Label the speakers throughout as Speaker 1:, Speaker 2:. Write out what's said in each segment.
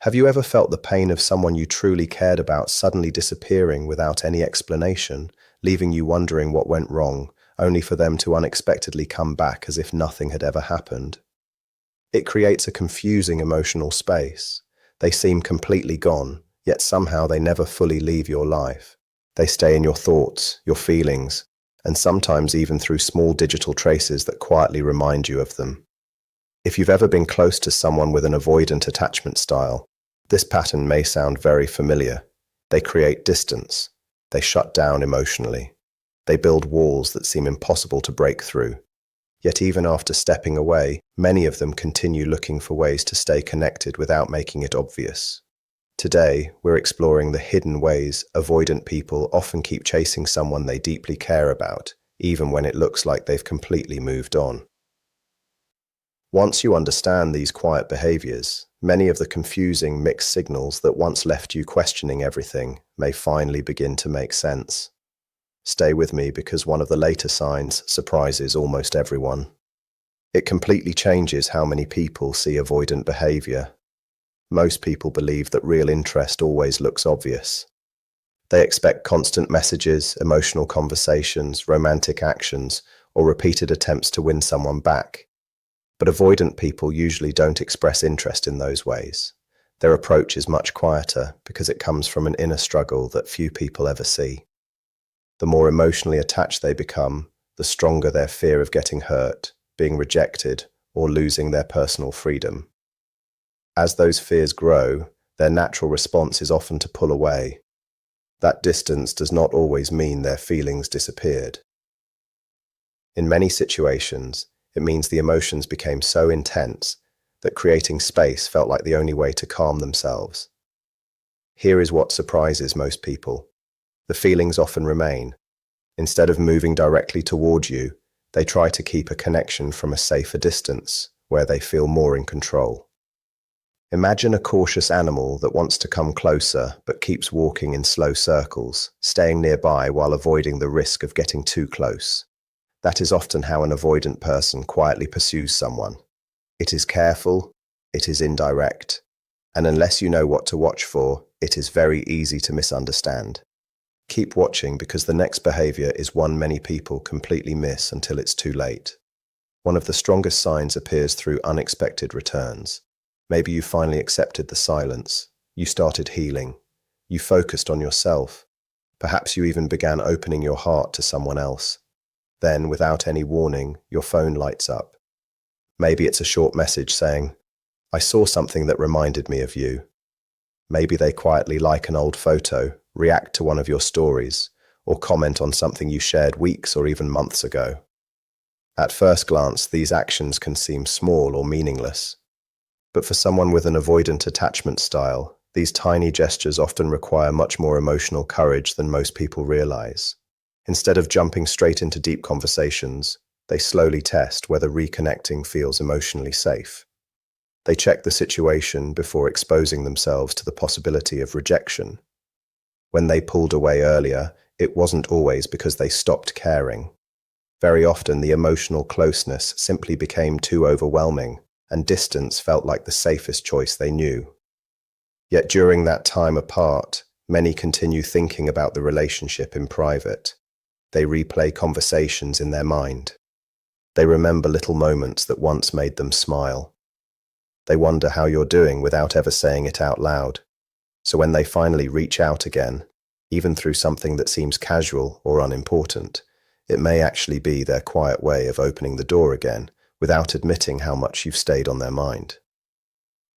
Speaker 1: Have you ever felt the pain of someone you truly cared about suddenly disappearing without any explanation, leaving you wondering what went wrong, only for them to unexpectedly come back as if nothing had ever happened? It creates a confusing emotional space. They seem completely gone, yet somehow they never fully leave your life. They stay in your thoughts, your feelings, and sometimes even through small digital traces that quietly remind you of them. If you've ever been close to someone with an avoidant attachment style, this pattern may sound very familiar. They create distance. They shut down emotionally. They build walls that seem impossible to break through. Yet even after stepping away, many of them continue looking for ways to stay connected without making it obvious. Today, we're exploring the hidden ways avoidant people often keep chasing someone they deeply care about, even when it looks like they've completely moved on. Once you understand these quiet behaviors, many of the confusing mixed signals that once left you questioning everything may finally begin to make sense. Stay with me because one of the later signs surprises almost everyone. It completely changes how many people see avoidant behavior. Most people believe that real interest always looks obvious. They expect constant messages, emotional conversations, romantic actions, or repeated attempts to win someone back. But avoidant people usually don't express interest in those ways. Their approach is much quieter because it comes from an inner struggle that few people ever see. The more emotionally attached they become, the stronger their fear of getting hurt, being rejected, or losing their personal freedom. As those fears grow, their natural response is often to pull away. That distance does not always mean their feelings disappeared. In many situations, it means the emotions became so intense that creating space felt like the only way to calm themselves. Here is what surprises most people. The feelings often remain. Instead of moving directly toward you, they try to keep a connection from a safer distance, where they feel more in control. Imagine a cautious animal that wants to come closer but keeps walking in slow circles, staying nearby while avoiding the risk of getting too close. That is often how an avoidant person quietly pursues someone. It is careful, it is indirect, and unless you know what to watch for, it is very easy to misunderstand. Keep watching because the next behavior is one many people completely miss until it's too late. One of the strongest signs appears through unexpected returns. Maybe you finally accepted the silence, you started healing, you focused on yourself. Perhaps you even began opening your heart to someone else. Then, without any warning, your phone lights up. Maybe it's a short message saying, "I saw something that reminded me of you." Maybe they quietly like an old photo, react to one of your stories, or comment on something you shared weeks or even months ago. At first glance, these actions can seem small or meaningless. But for someone with an avoidant attachment style, these tiny gestures often require much more emotional courage than most people realize. Instead of jumping straight into deep conversations, they slowly test whether reconnecting feels emotionally safe. They check the situation before exposing themselves to the possibility of rejection. When they pulled away earlier, it wasn't always because they stopped caring. Very often, the emotional closeness simply became too overwhelming, and distance felt like the safest choice they knew. Yet during that time apart, many continue thinking about the relationship in private. They replay conversations in their mind. They remember little moments that once made them smile. They wonder how you're doing without ever saying it out loud. So when they finally reach out again, even through something that seems casual or unimportant, it may actually be their quiet way of opening the door again without admitting how much you've stayed on their mind.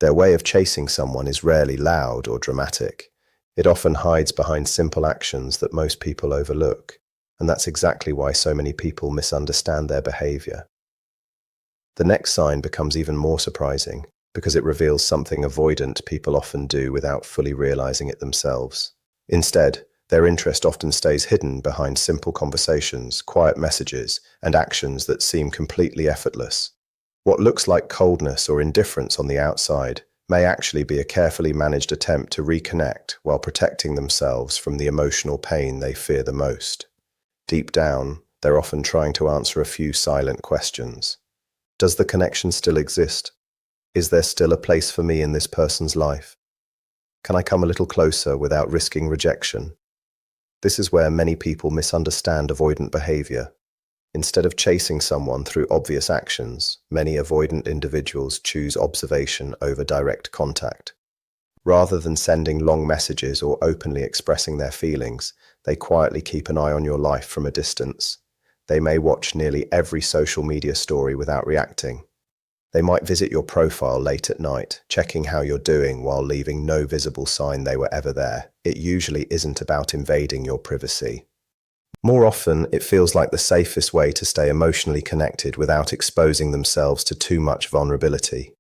Speaker 1: Their way of chasing someone is rarely loud or dramatic. It often hides behind simple actions that most people overlook. And that's exactly why so many people misunderstand their behavior. The next sign becomes even more surprising because it reveals something avoidant people often do without fully realizing it themselves. Instead, their interest often stays hidden behind simple conversations, quiet messages, and actions that seem completely effortless. What looks like coldness or indifference on the outside may actually be a carefully managed attempt to reconnect while protecting themselves from the emotional pain they fear the most. Deep down, they're often trying to answer a few silent questions. Does the connection still exist? Is there still a place for me in this person's life? Can I come a little closer without risking rejection? This is where many people misunderstand avoidant behavior. Instead of chasing someone through obvious actions, many avoidant individuals choose observation over direct contact. Rather than sending long messages or openly expressing their feelings, they quietly keep an eye on your life from a distance. They may watch nearly every social media story without reacting. They might visit your profile late at night, checking how you're doing while leaving no visible sign they were ever there. It usually isn't about invading your privacy. More often, it feels like the safest way to stay emotionally connected without exposing themselves to too much vulnerability.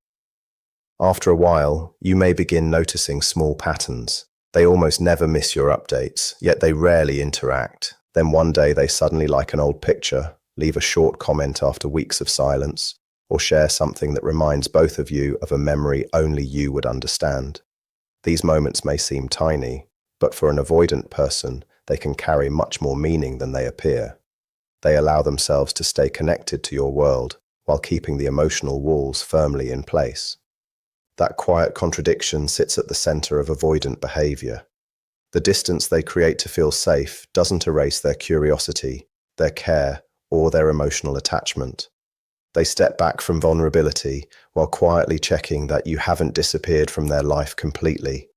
Speaker 1: After a while, you may begin noticing small patterns. They almost never miss your updates, yet they rarely interact. Then one day they suddenly like an old picture, leave a short comment after weeks of silence, or share something that reminds both of you of a memory only you would understand. These moments may seem tiny, but for an avoidant person, they can carry much more meaning than they appear. They allow themselves to stay connected to your world while keeping the emotional walls firmly in place. That quiet contradiction sits at the center of avoidant behavior. The distance they create to feel safe doesn't erase their curiosity, their care, or their emotional attachment. They step back from vulnerability while quietly checking that you haven't disappeared from their life completely.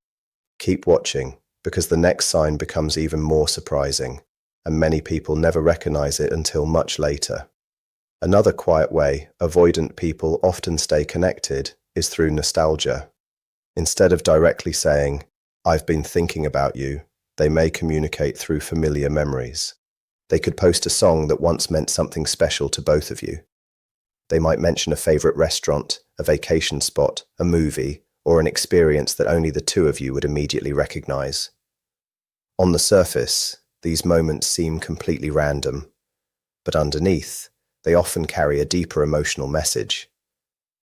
Speaker 1: Keep watching, because the next sign becomes even more surprising, and many people never recognize it until much later. Another quiet way avoidant people often stay connected is through nostalgia. Instead of directly saying, "I've been thinking about you," they may communicate through familiar memories. They could post a song that once meant something special to both of you. They might mention a favorite restaurant, a vacation spot, a movie, or an experience that only the two of you would immediately recognize. On the surface, these moments seem completely random, but underneath, they often carry a deeper emotional message.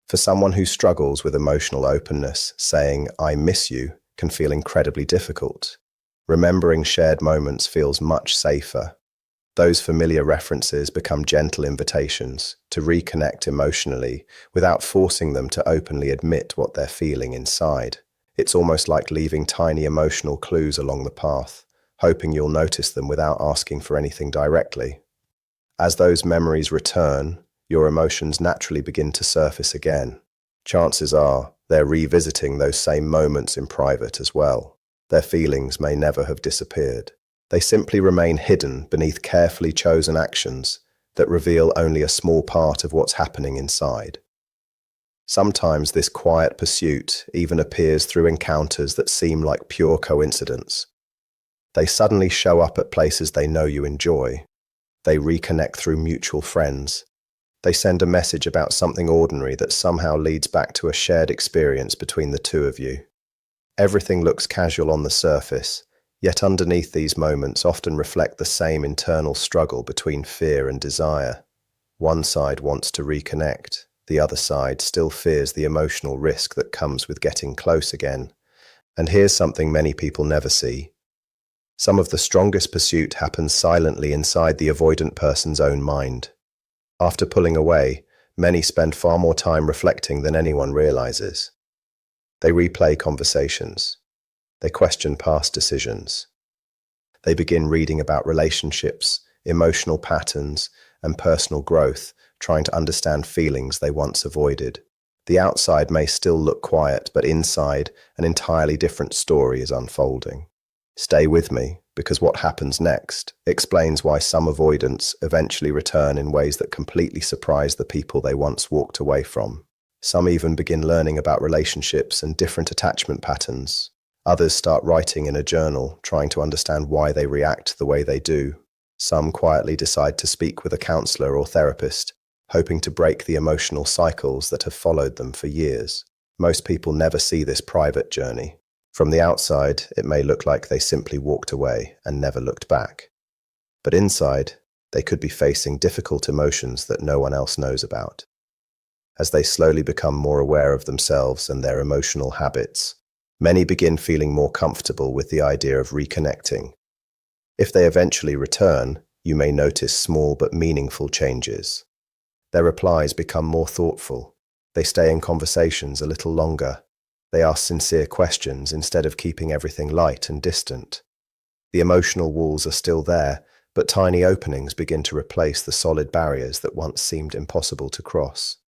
Speaker 1: For someone who struggles with emotional openness, saying, "I miss you," can feel incredibly difficult. Remembering shared moments feels much safer. Those familiar references become gentle invitations to reconnect emotionally without forcing them to openly admit what they're feeling inside. It's almost like leaving tiny emotional clues along the path, hoping you'll notice them without asking for anything directly. As those memories return, your emotions naturally begin to surface again. Chances are they're revisiting those same moments in private as well. Their feelings may never have disappeared. They simply remain hidden beneath carefully chosen actions that reveal only a small part of what's happening inside. Sometimes this quiet pursuit even appears through encounters that seem like pure coincidence. They suddenly show up at places they know you enjoy. They reconnect through mutual friends. They send a message about something ordinary that somehow leads back to a shared experience between the two of you. Everything looks casual on the surface, yet underneath these moments often reflect the same internal struggle between fear and desire. One side wants to reconnect, the other side still fears the emotional risk that comes with getting close again. And here's something many people never see. Some of the strongest pursuit happens silently inside the avoidant person's own mind. After pulling away, many spend far more time reflecting than anyone realizes. They replay conversations. They question past decisions. They begin reading about relationships, emotional patterns, and personal growth, trying to understand feelings they once avoided. The outside may still look quiet, but inside, an entirely different story is unfolding. Stay with me, because what happens next explains why some avoidants eventually return in ways that completely surprise the people they once walked away from. Some even begin learning about relationships and different attachment patterns. Others start writing in a journal, trying to understand why they react the way they do. Some quietly decide to speak with a counselor or therapist, hoping to break the emotional cycles that have followed them for years. Most people never see this private journey. From the outside, it may look like they simply walked away and never looked back. But inside, they could be facing difficult emotions that no one else knows about. As they slowly become more aware of themselves and their emotional habits, many begin feeling more comfortable with the idea of reconnecting. If they eventually return, you may notice small but meaningful changes. Their replies become more thoughtful. They stay in conversations a little longer. They ask sincere questions instead of keeping everything light and distant. The emotional walls are still there, but tiny openings begin to replace the solid barriers that once seemed impossible to cross.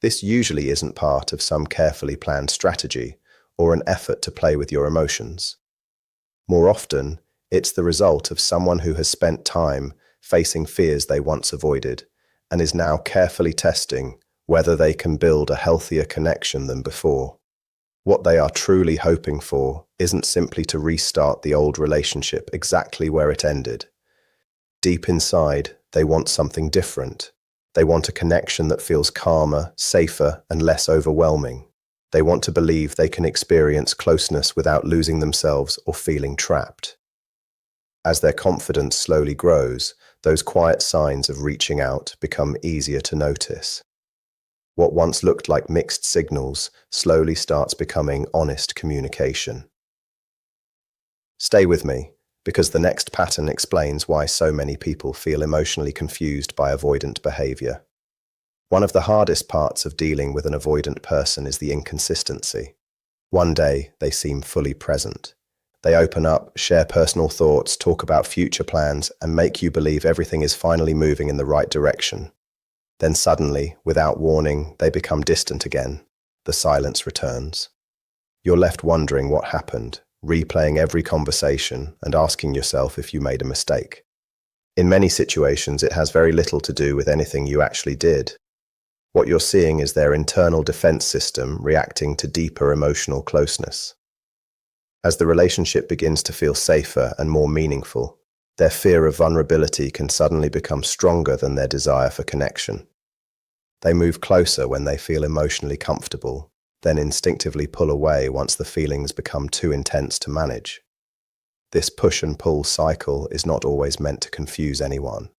Speaker 1: This usually isn't part of some carefully planned strategy or an effort to play with your emotions. More often, it's the result of someone who has spent time facing fears they once avoided and is now carefully testing whether they can build a healthier connection than before. What they are truly hoping for isn't simply to restart the old relationship exactly where it ended. Deep inside, they want something different. They want a connection that feels calmer, safer, and less overwhelming. They want to believe they can experience closeness without losing themselves or feeling trapped. As their confidence slowly grows, those quiet signs of reaching out become easier to notice. What once looked like mixed signals slowly starts becoming honest communication. Stay with me, because the next pattern explains why so many people feel emotionally confused by avoidant behavior. One of the hardest parts of dealing with an avoidant person is the inconsistency. One day, they seem fully present. They open up, share personal thoughts, talk about future plans, and make you believe everything is finally moving in the right direction. Then suddenly, without warning, they become distant again. The silence returns. You're left wondering what happened, replaying every conversation and asking yourself if you made a mistake. In many situations, it has very little to do with anything you actually did. What you're seeing is their internal defense system reacting to deeper emotional closeness. As the relationship begins to feel safer and more meaningful, their fear of vulnerability can suddenly become stronger than their desire for connection. They move closer when they feel emotionally comfortable, then instinctively pull away once the feelings become too intense to manage. This push and pull cycle is not always meant to confuse anyone.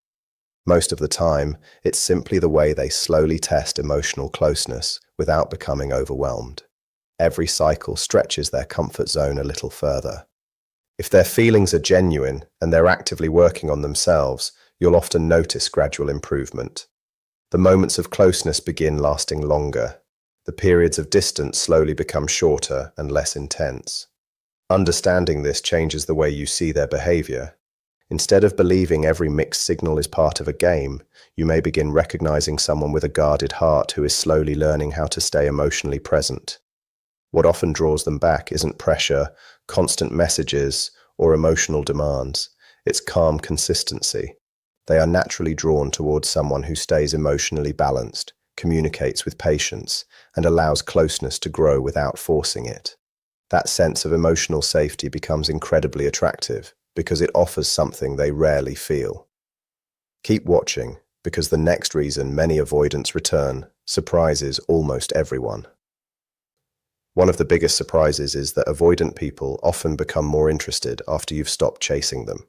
Speaker 1: Most of the time, it's simply the way they slowly test emotional closeness without becoming overwhelmed. Every cycle stretches their comfort zone a little further. If their feelings are genuine and they're actively working on themselves, you'll often notice gradual improvement. The moments of closeness begin lasting longer. The periods of distance slowly become shorter and less intense. Understanding this changes the way you see their behavior. Instead of believing every mixed signal is part of a game, you may begin recognizing someone with a guarded heart who is slowly learning how to stay emotionally present. What often draws them back isn't pressure, constant messages, or emotional demands. It's calm consistency. They are naturally drawn towards someone who stays emotionally balanced, communicates with patience, and allows closeness to grow without forcing it. That sense of emotional safety becomes incredibly attractive because it offers something they rarely feel. Keep watching, because the next reason many avoidants return surprises almost everyone. One of the biggest surprises is that avoidant people often become more interested after you've stopped chasing them.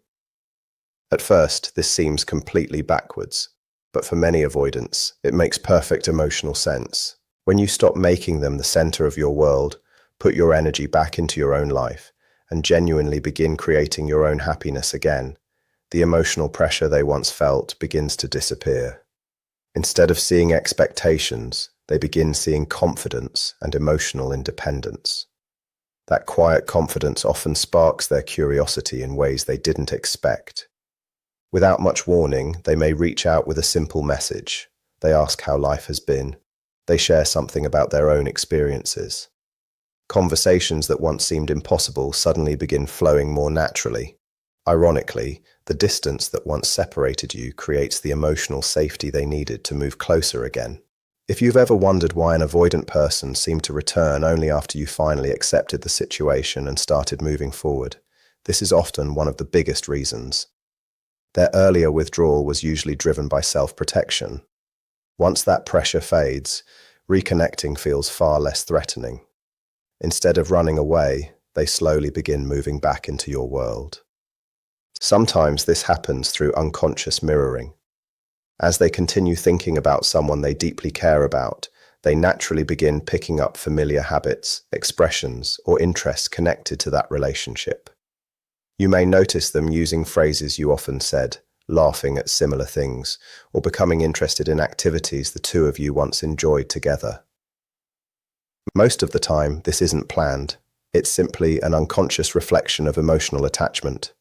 Speaker 1: At first, this seems completely backwards, but for many avoidants, it makes perfect emotional sense. When you stop making them the center of your world, put your energy back into your own life, and genuinely begin creating your own happiness again, the emotional pressure they once felt begins to disappear. Instead of seeing expectations, they begin seeing confidence and emotional independence. That quiet confidence often sparks their curiosity in ways they didn't expect. Without much warning, they may reach out with a simple message. They ask how life has been. They share something about their own experiences. Conversations that once seemed impossible suddenly begin flowing more naturally. Ironically, the distance that once separated you creates the emotional safety they needed to move closer again. If you've ever wondered why an avoidant person seemed to return only after you finally accepted the situation and started moving forward, this is often one of the biggest reasons. Their earlier withdrawal was usually driven by self-protection. Once that pressure fades, reconnecting feels far less threatening. Instead of running away, they slowly begin moving back into your world. Sometimes this happens through unconscious mirroring. As they continue thinking about someone they deeply care about, they naturally begin picking up familiar habits, expressions, or interests connected to that relationship. You may notice them using phrases you often said, laughing at similar things, or becoming interested in activities the two of you once enjoyed together. Most of the time, this isn't planned. It's simply an unconscious reflection of emotional attachment.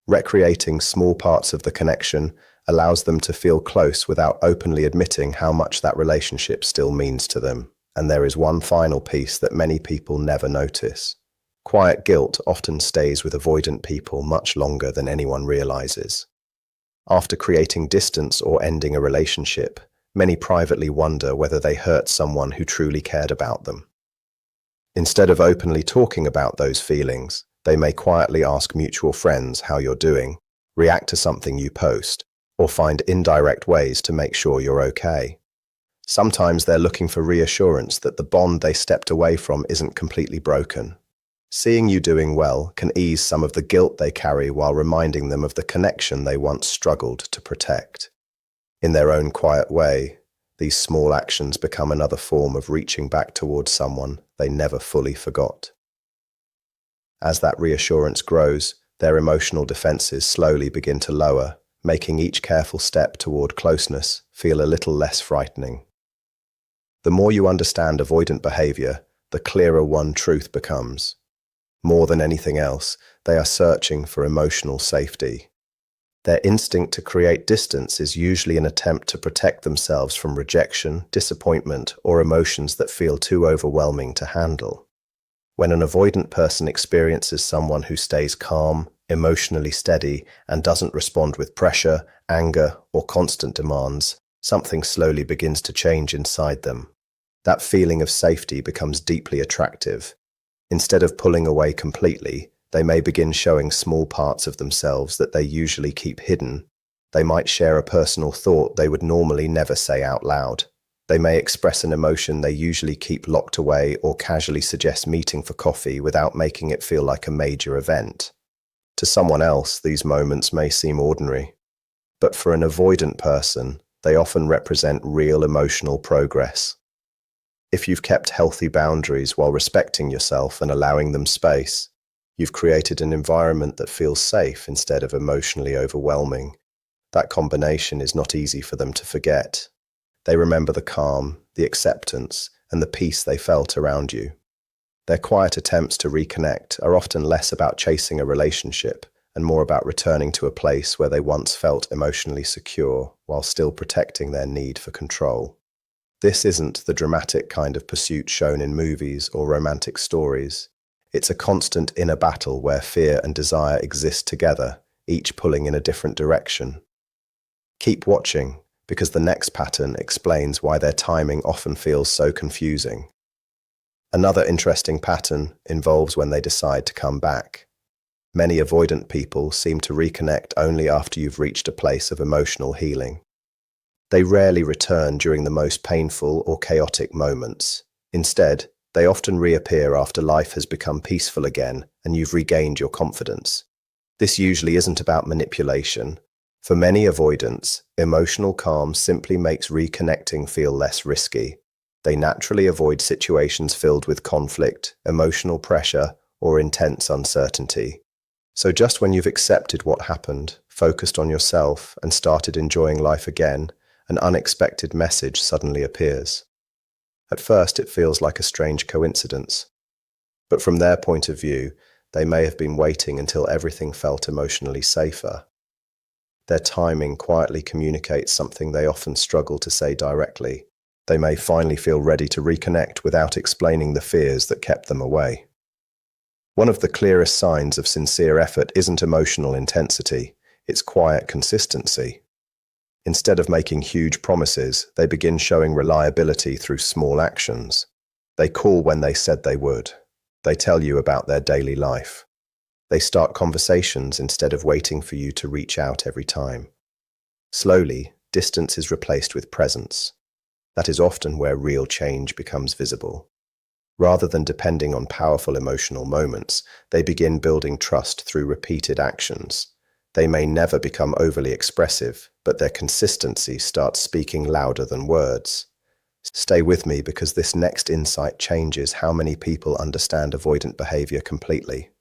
Speaker 1: Recreating small parts of the connection allows them to feel close without openly admitting how much that relationship still means to them. And there is one final piece that many people never notice. Quiet guilt often stays with avoidant people much longer than anyone realizes. After creating distance or ending a relationship, many privately wonder whether they hurt someone who truly cared about them. Instead of openly talking about those feelings, they may quietly ask mutual friends how you're doing, react to something you post, or find indirect ways to make sure you're okay. Sometimes they're looking for reassurance that the bond they stepped away from isn't completely broken. Seeing you doing well can ease some of the guilt they carry while reminding them of the connection they once struggled to protect. In their own quiet way, these small actions become another form of reaching back towards someone they never fully forgot. As that reassurance grows, their emotional defenses slowly begin to lower, making each careful step toward closeness feel a little less frightening. The more you understand avoidant behavior, the clearer one truth becomes. More than anything else, they are searching for emotional safety. Their instinct to create distance is usually an attempt to protect themselves from rejection, disappointment, or emotions that feel too overwhelming to handle. When an avoidant person experiences someone who stays calm, emotionally steady, and doesn't respond with pressure, anger, or constant demands, something slowly begins to change inside them. That feeling of safety becomes deeply attractive. Instead of pulling away completely, they may begin showing small parts of themselves that they usually keep hidden. They might share a personal thought they would normally never say out loud. They may express an emotion they usually keep locked away or casually suggest meeting for coffee without making it feel like a major event. To someone else, these moments may seem ordinary, but for an avoidant person, they often represent real emotional progress. If you've kept healthy boundaries while respecting yourself and allowing them space, you've created an environment that feels safe instead of emotionally overwhelming. That combination is not easy for them to forget. They remember the calm, the acceptance, and the peace they felt around you. Their quiet attempts to reconnect are often less about chasing a relationship and more about returning to a place where they once felt emotionally secure while still protecting their need for control. This isn't the dramatic kind of pursuit shown in movies or romantic stories. It's a constant inner battle where fear and desire exist together, each pulling in a different direction. Keep watching, because the next pattern explains why their timing often feels so confusing. Another interesting pattern involves when they decide to come back. Many avoidant people seem to reconnect only after you've reached a place of emotional healing. They rarely return during the most painful or chaotic moments. Instead, they often reappear after life has become peaceful again and you've regained your confidence. This usually isn't about manipulation. For many avoidants, emotional calm simply makes reconnecting feel less risky. They naturally avoid situations filled with conflict, emotional pressure, or intense uncertainty. So just when you've accepted what happened, focused on yourself, and started enjoying life again, an unexpected message suddenly appears. At first, it feels like a strange coincidence. But from their point of view, they may have been waiting until everything felt emotionally safer. Their timing quietly communicates something they often struggle to say directly. They may finally feel ready to reconnect without explaining the fears that kept them away. One of the clearest signs of sincere effort isn't emotional intensity, it's quiet consistency. Instead of making huge promises, they begin showing reliability through small actions. They call when they said they would. They tell you about their daily life. They start conversations instead of waiting for you to reach out every time. Slowly, distance is replaced with presence. That is often where real change becomes visible. Rather than depending on powerful emotional moments, they begin building trust through repeated actions. They may never become overly expressive, but their consistency starts speaking louder than words. Stay with me because this next insight changes how many people understand avoidant behavior completely.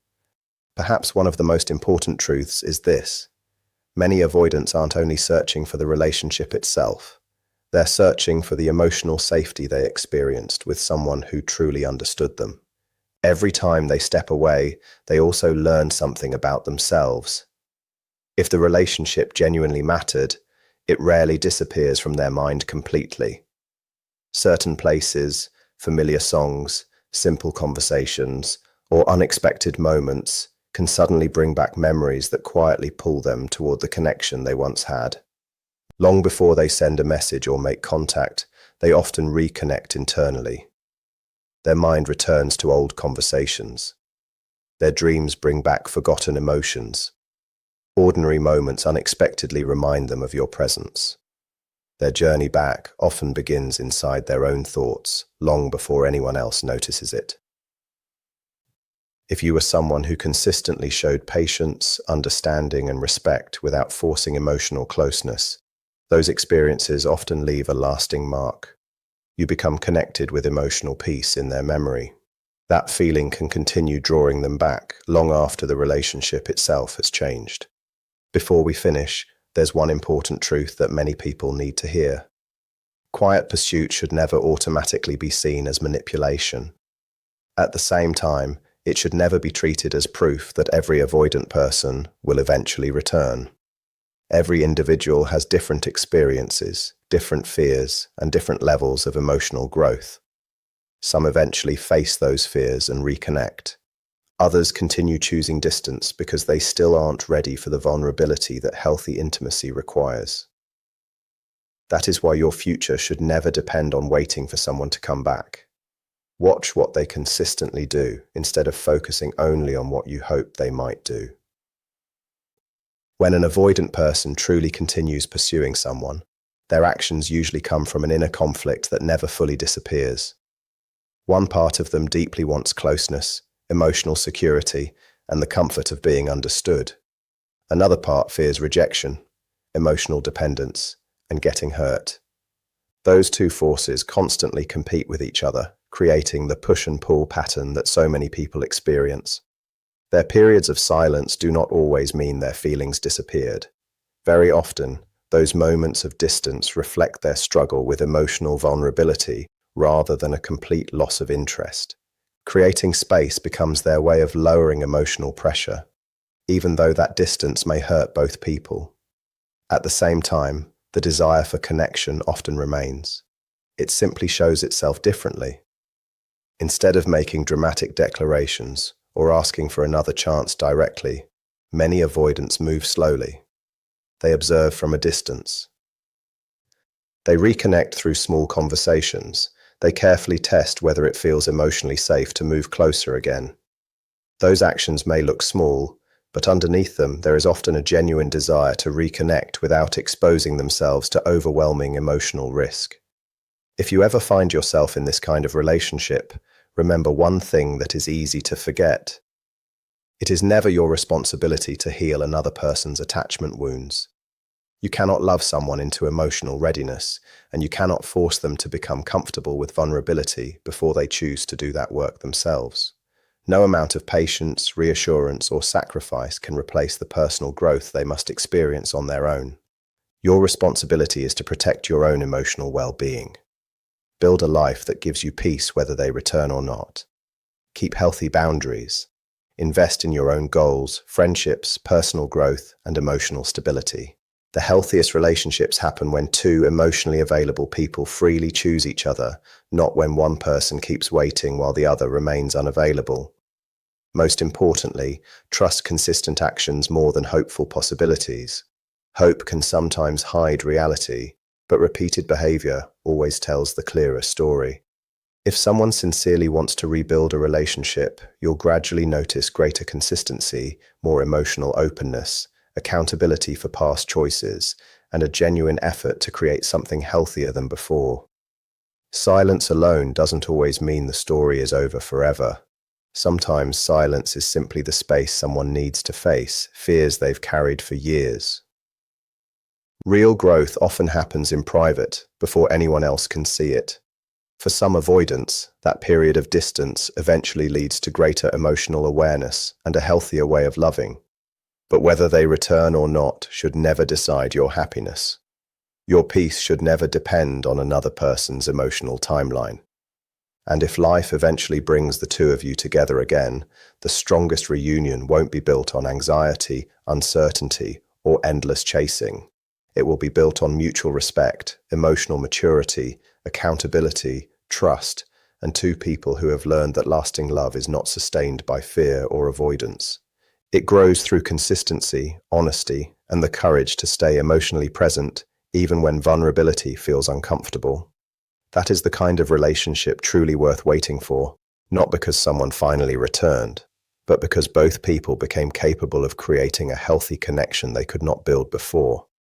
Speaker 1: Perhaps one of the most important truths is this. Many avoidants aren't only searching for the relationship itself. They're searching for the emotional safety they experienced with someone who truly understood them. Every time they step away, they also learn something about themselves. If the relationship genuinely mattered, it rarely disappears from their mind completely. Certain places, familiar songs, simple conversations, or unexpected moments can suddenly bring back memories that quietly pull them toward the connection they once had. Long before they send a message or make contact, they often reconnect internally. Their mind returns to old conversations. Their dreams bring back forgotten emotions. Ordinary moments unexpectedly remind them of your presence. Their journey back often begins inside their own thoughts, long before anyone else notices it. If you were someone who consistently showed patience, understanding, and respect without forcing emotional closeness, those experiences often leave a lasting mark. You become connected with emotional peace in their memory. That feeling can continue drawing them back long after the relationship itself has changed. Before we finish, there's one important truth that many people need to hear. Quiet pursuit should never automatically be seen as manipulation. At the same time, it should never be treated as proof that every avoidant person will eventually return. Every individual has different experiences, different fears, and different levels of emotional growth. Some eventually face those fears and reconnect. Others continue choosing distance because they still aren't ready for the vulnerability that healthy intimacy requires. That is why your future should never depend on waiting for someone to come back. Watch what they consistently do instead of focusing only on what you hope they might do. When an avoidant person truly continues pursuing someone, their actions usually come from an inner conflict that never fully disappears. One part of them deeply wants closeness, emotional security, and the comfort of being understood. Another part fears rejection, emotional dependence, and getting hurt. Those two forces constantly compete with each other, creating the push and pull pattern that so many people experience. Their periods of silence do not always mean their feelings disappeared. Very often, those moments of distance reflect their struggle with emotional vulnerability rather than a complete loss of interest. Creating space becomes their way of lowering emotional pressure, even though that distance may hurt both people. At the same time, the desire for connection often remains. It simply shows itself differently. Instead of making dramatic declarations or asking for another chance directly, many avoidants move slowly. They observe from a distance. They reconnect through small conversations. They carefully test whether it feels emotionally safe to move closer again. Those actions may look small, but underneath them there is often a genuine desire to reconnect without exposing themselves to overwhelming emotional risk. If you ever find yourself in this kind of relationship, remember one thing that is easy to forget. It is never your responsibility to heal another person's attachment wounds. You cannot love someone into emotional readiness, and you cannot force them to become comfortable with vulnerability before they choose to do that work themselves. No amount of patience, reassurance, or sacrifice can replace the personal growth they must experience on their own. Your responsibility is to protect your own emotional well-being. Build a life that gives you peace whether they return or not. Keep healthy boundaries. Invest in your own goals, friendships, personal growth, and emotional stability. The healthiest relationships happen when two emotionally available people freely choose each other, not when one person keeps waiting while the other remains unavailable. Most importantly, trust consistent actions more than hopeful possibilities. Hope can sometimes hide reality, but repeated behavior always tells the clearer story. If someone sincerely wants to rebuild a relationship, you'll gradually notice greater consistency, more emotional openness, accountability for past choices, and a genuine effort to create something healthier than before. Silence alone doesn't always mean the story is over forever. Sometimes silence is simply the space someone needs to face fears they've carried for years. Real growth often happens in private, before anyone else can see it. For some avoidants, that period of distance eventually leads to greater emotional awareness and a healthier way of loving. But whether they return or not should never decide your happiness. Your peace should never depend on another person's emotional timeline. And if life eventually brings the two of you together again, the strongest reunion won't be built on anxiety, uncertainty, or endless chasing. It will be built on mutual respect, emotional maturity, accountability, trust, and two people who have learned that lasting love is not sustained by fear or avoidance. It grows through consistency, honesty, and the courage to stay emotionally present, even when vulnerability feels uncomfortable. That is the kind of relationship truly worth waiting for, not because someone finally returned, but because both people became capable of creating a healthy connection they could not build before.